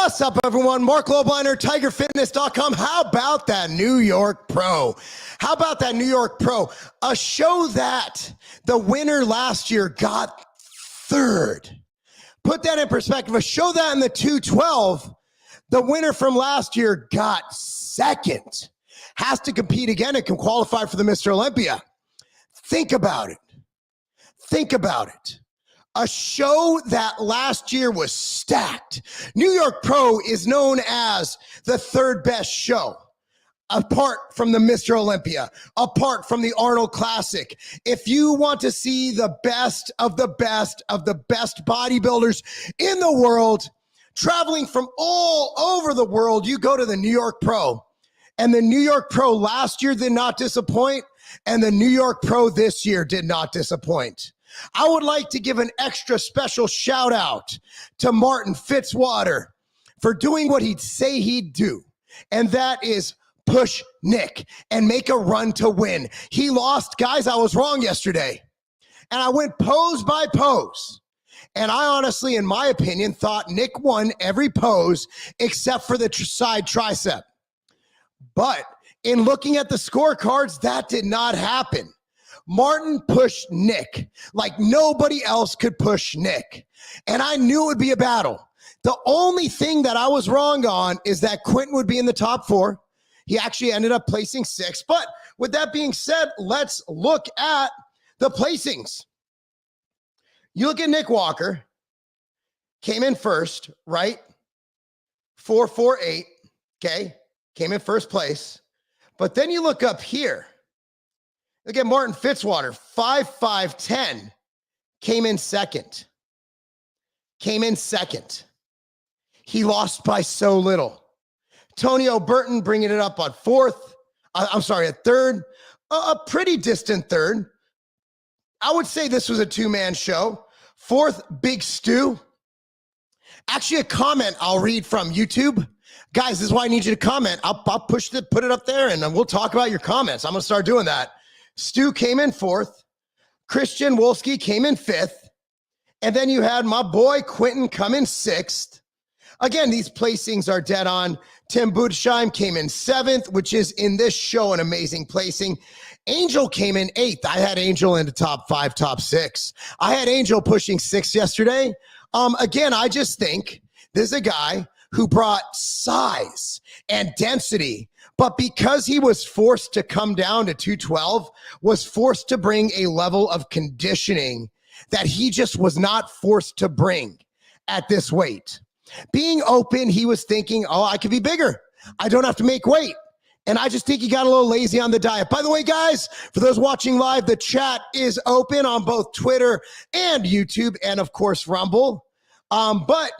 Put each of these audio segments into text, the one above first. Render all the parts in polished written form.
What's up, everyone? Marc Lobliner, TigerFitness.com. How about that New York Pro? How about that New York Pro? A show that the winner last year got third. Put that in perspective. A show that in the 212, the winner from last year got second. Has to compete again and can qualify for the Mr. Olympia. Think about it. Think about it. A show that last year was stacked. New York Pro is known as the third best show, apart from the Mr. Olympia, apart from the Arnold Classic. If you want to see the best of the best of the best bodybuilders in the world, traveling from all over the world, you go to the New York Pro. And the New York Pro last year did not disappoint, and the New York Pro this year did not disappoint. I would like to give an extra special shout out to Martin Fitzwater for doing what he'd say he'd do, and that is push Nick and make a run to win. He lost. Guys, I was wrong yesterday, and I went pose by pose, and I honestly, in my opinion, thought Nick won every pose except for the side tricep. But in looking at the scorecards, that did not happen. Martin pushed Nick like nobody else could push Nick. And I knew it would be a battle. The only thing that I was wrong on is that Quinton would be in the top 4. He actually ended up placing 6th. But with that being said, let's look at the placings. You look at Nick Walker, came in first, right? 448, okay? Came in first place. But then you look up here. Look at Martin Fitzwater, 5'10", came in second. Came in second. He lost by so little. Tonio Burton bringing it up on a third, a pretty distant third. I would say this was a two-man show. 4th, Big Stu. Actually, a comment I'll read from YouTube. Guys, this is why I need you to comment. I'll push it, put it up there, and we'll talk about your comments. I'm going to start doing that. Stu came in 4th. Christian Wolski came in 5th. And then you had my boy Quinton come in 6th. Again, these placings are dead on. Tim Budesheim came in 7th, which is in this show an amazing placing. Angel came in 8th. I had Angel in the top 5, top 6. I had Angel pushing 6 yesterday. Again, I just think this is a guy who brought size and density, but because he was forced to come down to 212, was forced to bring a level of conditioning that he just was not forced to bring at this weight. Being open, he was thinking, oh, I could be bigger. I don't have to make weight. And I just think he got a little lazy on the diet. By the way, guys, for those watching live, the chat is open on both Twitter and YouTube, and of course, Rumble. But,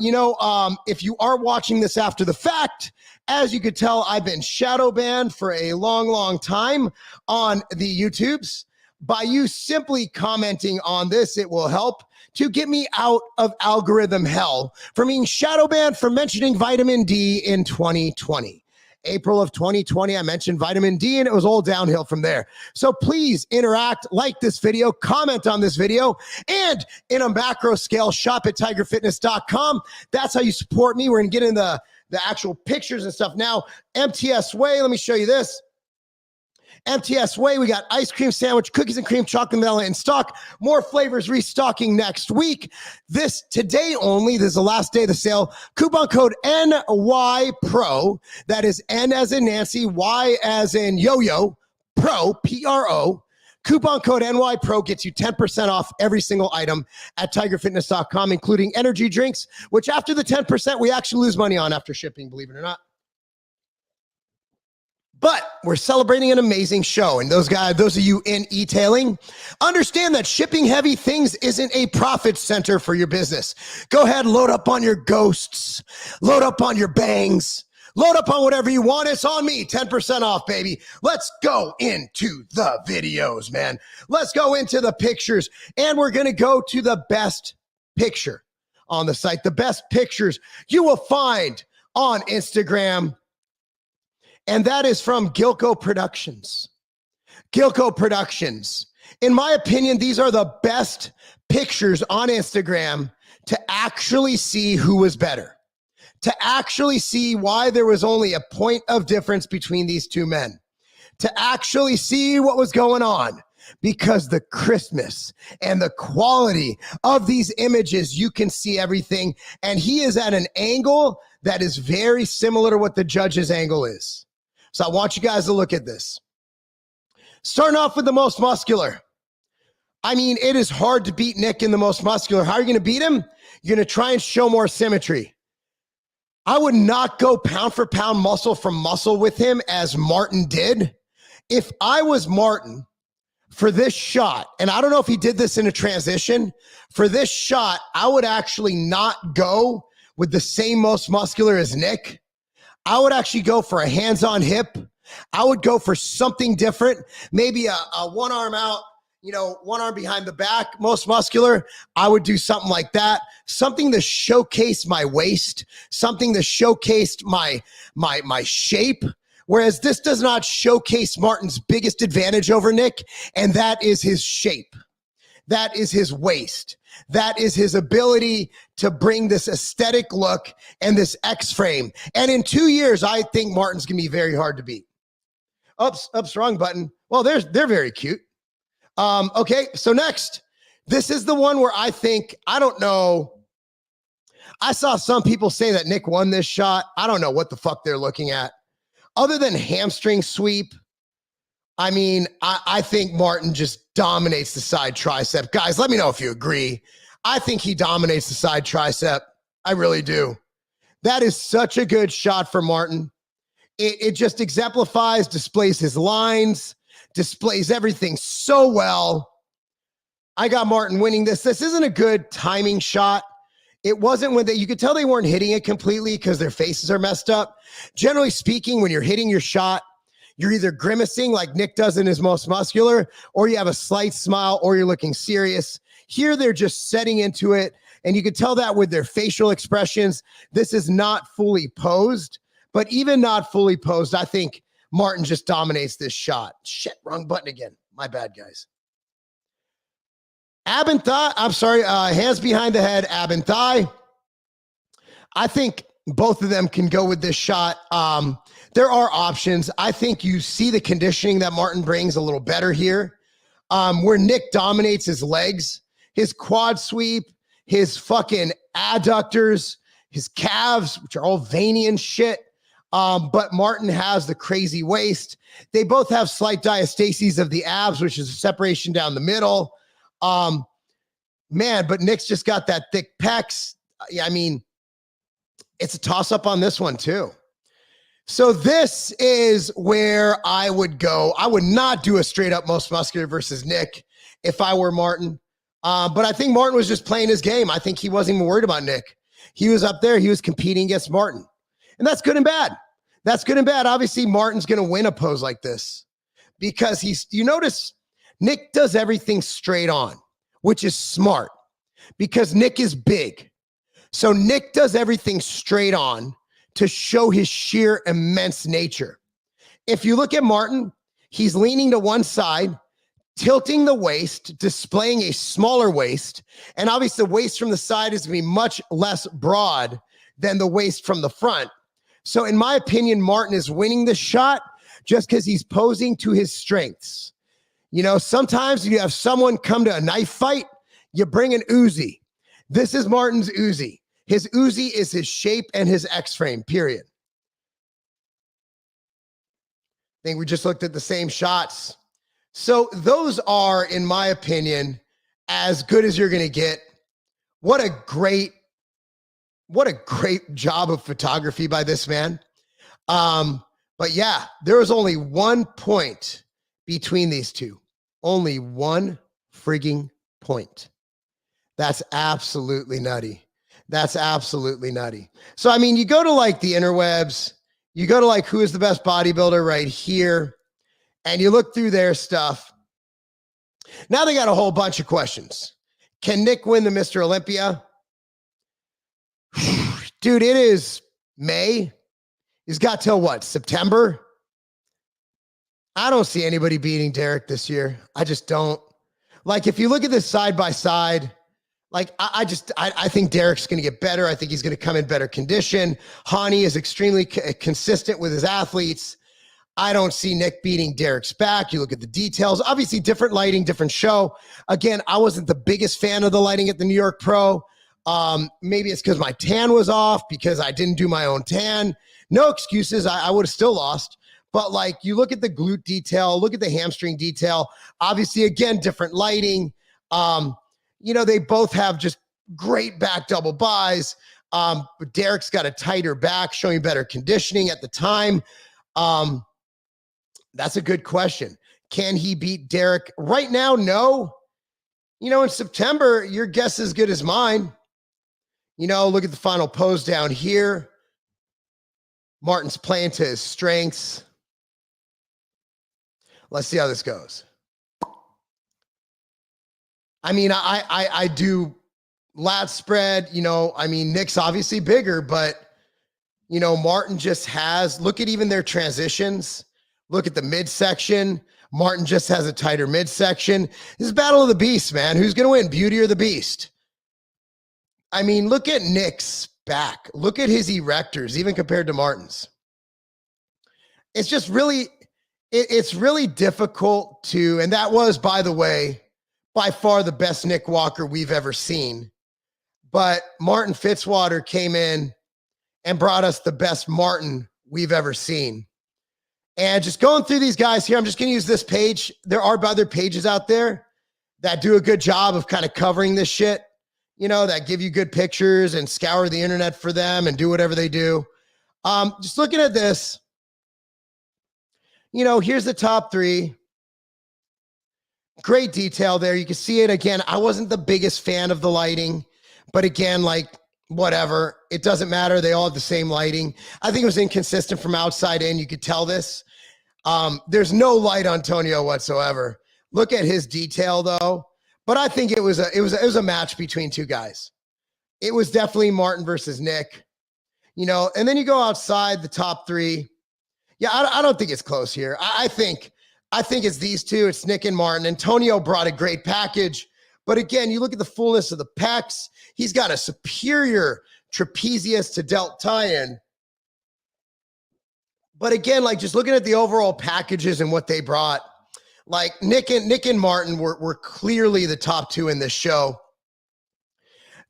if you are watching this after the fact, as you could tell, I've been shadow banned for a long, long time on the YouTubes. By you simply commenting on this, it will help to get me out of algorithm hell for being shadow banned for mentioning vitamin D in 2020. April of 2020, I mentioned vitamin D, and it was all downhill from there. So please interact, like this video, comment on this video, and in a macro scale, shop at TigerFitness.com. That's how you support me. We're going to get in the actual pictures and stuff now. MTS Way, let me show you this. MTS Way, we got ice cream sandwich, cookies and cream, chocolate vanilla in stock. More flavors restocking next week. This today only, this is the last day of the sale. Coupon code NYPRO. That is N as in Nancy, Y as in yo-yo, pro, P-R-O. Coupon code NYPRO gets you 10% off every single item at TigerFitness.com, including energy drinks, which after the 10%, we actually lose money on after shipping, believe it or not. But we're celebrating an amazing show. And those of you in e-tailing, understand that shipping heavy things isn't a profit center for your business. Go ahead, load up on your ghosts, load up on your bangs, load up on whatever you want. It's on me, 10% off, baby. Let's go into the videos, man. Let's go into the pictures. And we're going to go to the best picture on the site. The best pictures you will find on Instagram. And that is from Gilco Productions. Gilco Productions. In my opinion, these are the best pictures on Instagram to actually see who was better. to actually see why there was only a point of difference between these two men, to actually see what was going on, because the crispness and the quality of these images, you can see everything. And he is at an angle that is very similar to what the judge's angle is. So I want you guys to look at this. Starting off with the most muscular. I mean, it is hard to beat Nick in the most muscular. How are you going to beat him? You're going to try and show more symmetry. I would not go pound for pound, muscle for muscle with him as Martin did. If I was Martin for this shot, and I don't know if he did this in a transition, for this shot, I would actually not go with the same most muscular as Nick. I would actually go for a hands-on hip. I would go for something different, maybe a one arm out, one arm behind the back, most muscular. I would do something like that, something to showcase my waist, something to showcase my shape. Whereas this does not showcase Martin's biggest advantage over Nick, and that is his shape. That is his waist. That is his ability to bring this aesthetic look and this X frame. And in 2 years, I think Martin's going to be very hard to beat. Ups, wrong button. Well, they're very cute. Okay, so next, this is the one where I think, I don't know. I saw some people say that Nick won this shot. I don't know what the fuck they're looking at. Other than hamstring sweep, I mean, I think Martin just dominates the side tricep. Guys, let me know if you agree. I think he dominates the side tricep. I really do. That is such a good shot for Martin. It just exemplifies, displays his lines, displays everything so well. I got Martin winning this. This isn't a good timing shot. It wasn't when you could tell they weren't hitting it completely because their faces are messed up. Generally speaking, when you're hitting your shot, you're either grimacing like Nick does in his most muscular, or you have a slight smile, or you're looking serious. Here, they're just setting into it, and you can tell that with their facial expressions. This is not fully posed, but even not fully posed, I think Martin just dominates this shot. Shit, wrong button again. My bad, guys. Ab and thigh, hands behind the head, ab and thigh. I think both of them can go with this shot. There are options. I think you see the conditioning that Martin brings a little better here, where Nick dominates his legs, his quad sweep, his fucking adductors, his calves, which are all veiny and shit. But Martin has the crazy waist. They both have slight diastases of the abs, which is a separation down the middle. Man, but Nick's just got that thick pecs. I mean, it's a toss-up on this one too. So this is where I would go. I would not do a straight-up most muscular versus Nick if I were Martin. But I think Martin was just playing his game. I think he wasn't even worried about Nick. He was up there. He was competing against Martin. And that's good and bad. That's good and bad. Obviously, Martin's going to win a pose like this because you notice Nick does everything straight on, which is smart because Nick is big. So Nick does everything straight on to show his sheer immense nature. If you look at Martin, he's leaning to one side, tilting the waist, displaying a smaller waist. And obviously the waist from the side is going to be much less broad than the waist from the front. So in my opinion, Martin is winning this shot just because he's posing to his strengths. Sometimes you have someone come to a knife fight, you bring an Uzi. This is Martin's Uzi. His Uzi is his shape and his X-frame, period. I think we just looked at the same shots. So those are, in my opinion, as good as you're going to get. What a great job of photography by this man. But yeah, there was only 1 point between these two. Only 1 frigging point. That's absolutely nutty. That's absolutely nutty. So, I mean, you go to like the interwebs, you go to like who is the best bodybuilder right here, and you look through their stuff. Now they got a whole bunch of questions. Can Nick win the Mr. Olympia? Dude, it is May. He's got till what, September? I don't see anybody beating Derek this year. I just don't. Like, if you look at this side by side, Like, I think Derek's going to get better. I think he's going to come in better condition. Hani is extremely consistent with his athletes. I don't see Nick beating Derek's back. You look at the details. Obviously, different lighting, different show. Again, I wasn't the biggest fan of the lighting at the New York Pro. Maybe it's because my tan was off, because I didn't do my own tan. No excuses. I would have still lost. But like, you look at the glute detail, look at the hamstring detail. Obviously, again, different lighting. You know, they both have just great back double buys. But Derek's got a tighter back, showing better conditioning at the time. That's a good question. Can he beat Derek right now? No. You know, in September, your guess is as good as mine. You know, look at the final pose down here. Martin's playing to his strengths. Let's see how this goes. I mean, I do lat spread, you know, I mean, Nick's obviously bigger, but, you know, Martin just has, look at even their transitions. Look at the midsection. Martin just has a tighter midsection. This is Battle of the Beasts, man. Who's going to win, Beauty or the Beast? I mean, look at Nick's back. Look at his erectors, even compared to Martin's. It's just really, it's really difficult to, and that was, by the way, by far the best Nick Walker we've ever seen. But Martin Fitzwater came in and brought us the best Martin we've ever seen. And just going through these guys here, I'm just going to use this page. There are other pages out there that do a good job of kind of covering this shit, you know, that give you good pictures and scour the internet for them and do whatever they do. Just looking at this, you know, here's the top three. Great detail there. You can see it again. I wasn't the biggest fan of the lighting, but again, like, whatever, it doesn't matter. They all have the same lighting. I think it was inconsistent from outside in. You could tell this. There's no light on Tonio whatsoever. Look at his detail though. But I think it was a match between two guys. It was definitely Martin versus Nick, you know, and then you go outside the top three. Yeah, I don't think it's close here. I think it's these two. It's Nick and Martin. Antonio brought a great package. But again, you look at the fullness of the pecs. He's got a superior trapezius to delt tie-in. But again, like, just looking at the overall packages and what they brought, like Nick and Martin were clearly the top two in this show.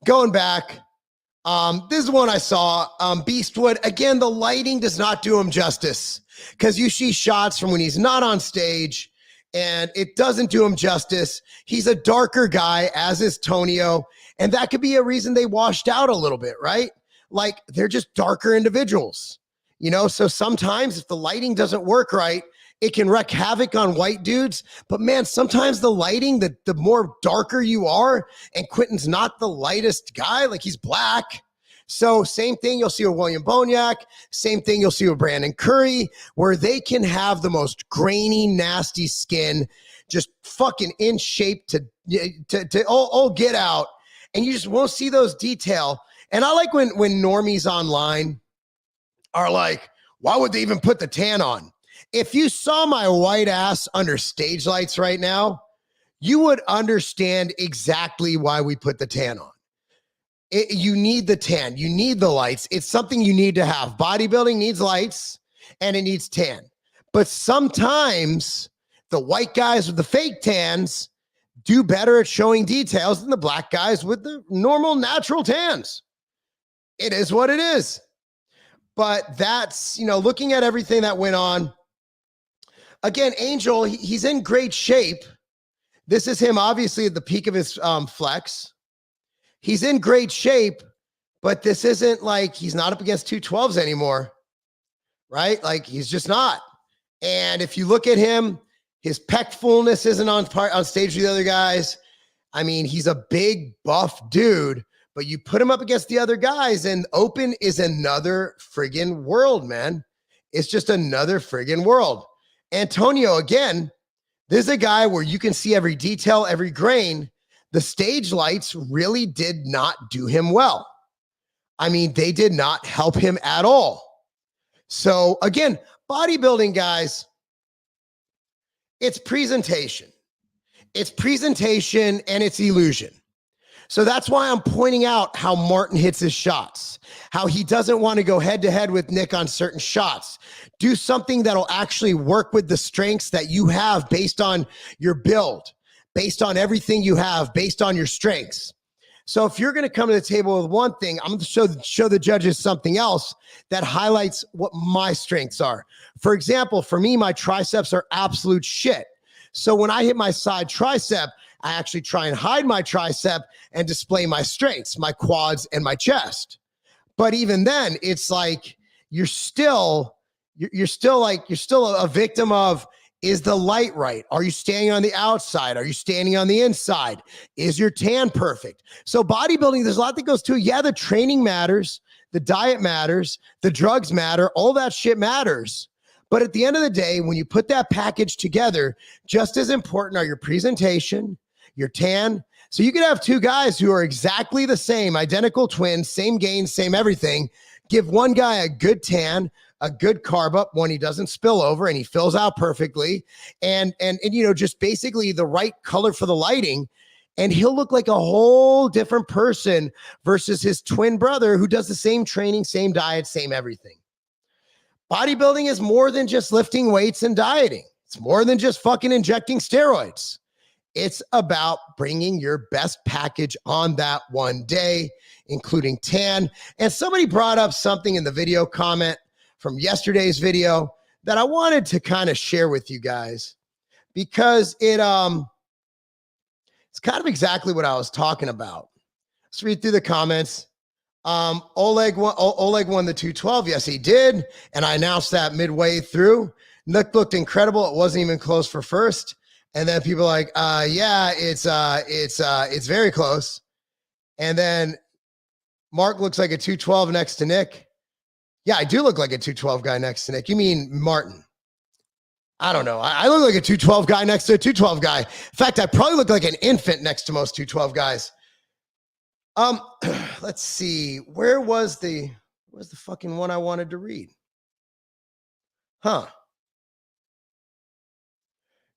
Going back, this is one I saw. Beastwood, again, the lighting does not do him justice, because you see shots from when he's not on stage, and it doesn't do him justice. He's a darker guy, as is Tonio, and that could be a reason they washed out a little bit, right? Like, they're just darker individuals, you know? So sometimes if the lighting doesn't work right, it can wreak havoc on white dudes. But man, sometimes the lighting, the more darker you are, and Quinton's not the lightest guy, like, he's black. So same thing you'll see with William Boniak, same thing you'll see with Brandon Curry, where they can have the most grainy, nasty skin, just fucking in shape to all get out, and you just won't see those detail. And I like when normies online are like, why would they even put the tan on? If you saw my white ass under stage lights right now, you would understand exactly why we put the tan on. You need the tan. You need the lights. It's something you need to have. Bodybuilding needs lights and it needs tan. But sometimes the white guys with the fake tans do better at showing details than the black guys with the normal, natural tans. It is what it is. But that's, you know, looking at everything that went on. Again, Angel, he's in great shape. This is him, obviously, at the peak of his flex. He's in great shape, but this isn't like, he's not up against 212s anymore, right? Like, he's just not. And if you look at him, his pec fullness isn't on stage with the other guys. I mean, he's a big, buff dude, but you put him up against the other guys, and open is another friggin' world, man. It's just another friggin' world. Antonio, again, this is a guy where you can see every detail, every grain. The stage lights really did not do him well. I mean, they did not help him at all. So again, bodybuilding, guys, it's presentation. It's presentation and it's illusion. So that's why I'm pointing out how Martin hits his shots, how he doesn't want to go head to head with Nick on certain shots. Do something that'll actually work with the strengths that you have based on your build, based on everything you have, based on your strengths. So if you're going to come to the table with one thing, I'm going to show the judges something else that highlights what my strengths are. For example, for me, my triceps are absolute shit. So when I hit my side tricep, I actually try and hide my tricep and display my strengths, my quads and my chest. But even then, it's like you're still a victim of, is the light right? Are you standing on the outside? Are you standing on the inside? Is your tan perfect? So bodybuilding, there's a lot that goes to it. Yeah, the training matters, the diet matters, the drugs matter, all that shit matters. But at the end of the day, when you put that package together, just as important are your presentation, your tan. So you could have two guys who are exactly the same, identical twins, same gains, same everything. Give one guy a good tan, a good carb up when he doesn't spill over and he fills out perfectly, and you know, just basically the right color for the lighting, and he'll look like a whole different person versus his twin brother who does the same training, same diet, same everything. Bodybuilding is more than just lifting weights and dieting. It's more than just fucking injecting steroids. It's about bringing your best package on that one day, including tan. And somebody brought up something in the video comment from yesterday's video that I wanted to kind of share with you guys, because it's kind of exactly what I was talking about. Let's read through the comments. Oleg won the 212. Yes, he did. And I announced that midway through. Nick looked incredible. It wasn't even close for first. And then people are like, yeah, it's very close. And then Mark looks like a 212 next to Nick. Yeah, I do look like a 212 guy next to Nick. You mean Martin? I don't know. I look like a 212 guy next to a 212 guy. In fact, I probably look like an infant next to most 212 guys. Let's see. Where's the fucking one I wanted to read? Huh.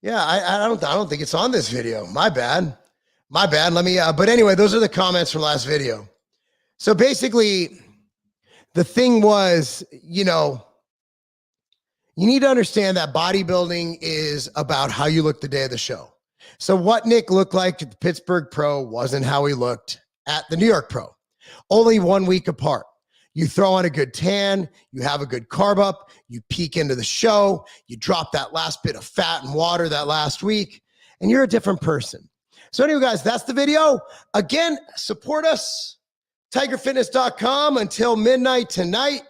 Yeah, I don't think it's on this video. My bad. Let me, but anyway, those are the comments from last video. So basically, the thing was, you know, you need to understand that bodybuilding is about how you look the day of the show. So what Nick looked like at the Pittsburgh Pro wasn't how he looked at the New York Pro. Only 1 week apart. You throw on a good tan, you have a good carb up, you peek into the show, you drop that last bit of fat and water that last week, and you're a different person. So anyway, guys, that's the video. Again, support us, tigerfitness.com until midnight tonight.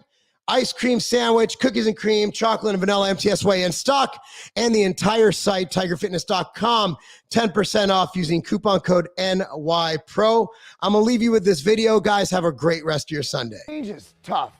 Ice cream sandwich, cookies and cream, chocolate and vanilla MTS whey in stock, and the entire site, tigerfitness.com, 10% off using coupon code NYPRO. I'm going to leave you with this video. Guys, have a great rest of your Sunday. Change is tough.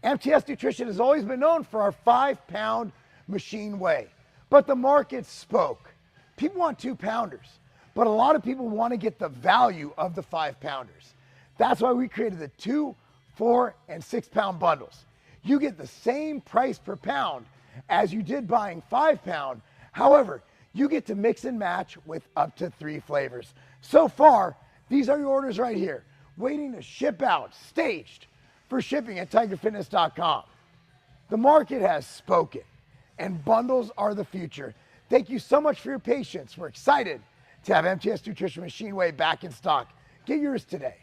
MTS Nutrition has always been known for our 5-pound machine whey, but the market spoke. People want 2-pounders, but a lot of people want to get the value of the 5-pounders. That's why we created the 2, 4, and 6-pound bundles. You get the same price per pound as you did buying 5-pound. However, you get to mix and match with up to 3 flavors. So far, these are your orders right here, waiting to ship out, staged for shipping at tigerfitness.com. The market has spoken, and bundles are the future. Thank you so much for your patience. We're excited to have MTS Nutrition Machine Whey back in stock. Get yours today.